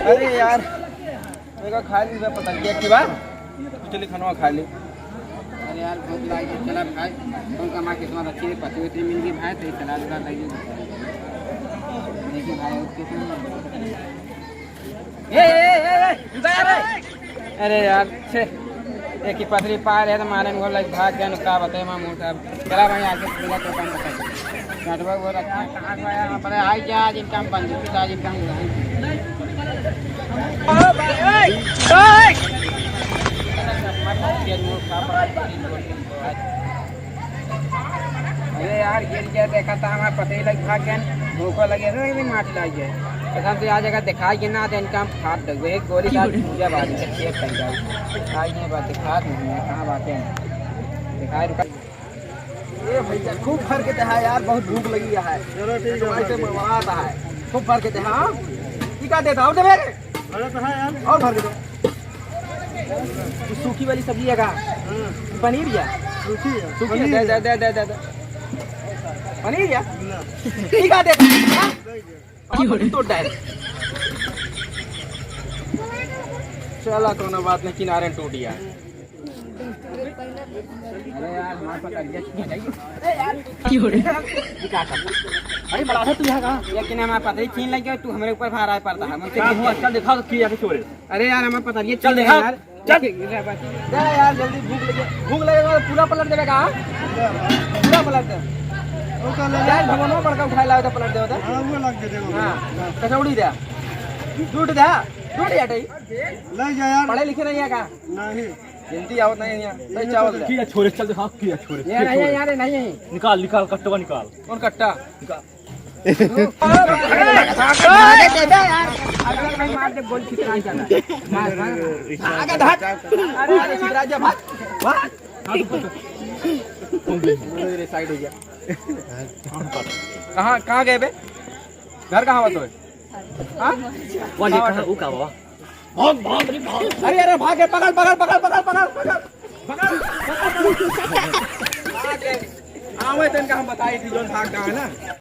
अरे यार मेरा खा ली पता नहीं की बार चलिए खाना खा ली। अरे यार भूख लगी चला भाई कौन कमा किस्मत अच्छी है पति उतनी मिल गई भाई तो चला लगा लगी देखिए भाई कितनी अरे यार छे एक ही पथरी पार है तो मारे में लग भाग गया का बताए मां मोटा चला भाई आगे पूरा तो काम बताइए काटवा वो रखा कहां गया यहां पर आई क्या आज काम बंद आज काम अरे यार गिर गया देखा था हमारा पता ही लग भाग गया भूखो लगे भी माटी लग गया कसम से आज अगर दिखाई के ना तो इनका फाट दे एक गोली दाल पूजा बाजी से चेक कर जाए दिखाई नहीं बात दिखा नहीं है कहाँ बातें दिखाई रुका ये भैया खूब भर के दे यार बहुत भूख लगी है चलो ठीक है ऐसे मरवाता है खूब भर के दे हां की का देता हूं मेरे अरे तो है यार और भर के दो सूखी वाली सब्जी है का पनीर या सूखी है सूखी दे दे दे दे दे पनीर या की का देता तो डायरेक्ट चला कोनो बात नहीं किनारे टूट गया। अरे यार हमारे पास एडजस्ट नहीं है अरे यार की हो रहा है क्या कर अरे बड़ा है तू यहाँ का लेकिन हमारे पता ही छीन लग गया तू हमारे ऊपर भारा है पड़ता है मुझसे चल दिखा तो किया चोरे। अरे यार हमें पता नहीं चल दिखा यार चल यार जल्दी भूख लगेगा पूरा पलट देगा कहाँ पूरा पलट दे यार भगवान बड़का उठा लाओ तो पलट दे वो लग दे हां कचौड़ी दे टूट दे टूट जाटई ले जा यार पढ़े लिखे नहीं है का नहीं हिंदी आवत नहीं है सही चावल दे किया छोरे चल दिखा किया छोरे यार नहीं यार नहीं निकाल निकाल कट्टवा निकाल कौन कट्टा निकाल अगला भाई मार दे गोल खिचड़ा चला मार आगे भाग अरे राजा भाग भाग मेरे साइड हो गया कहाँ कहाँ गए बे घर कहाँ बतो हां वो ये कहां वो का बाबा भाग भाग रे भाग अरे अरे भागे पकड़ पकड़ पकड़ पकड़ पकड़ पकड़ पकड़ आवे तन का हम बताई थी जोन भाग का है ना।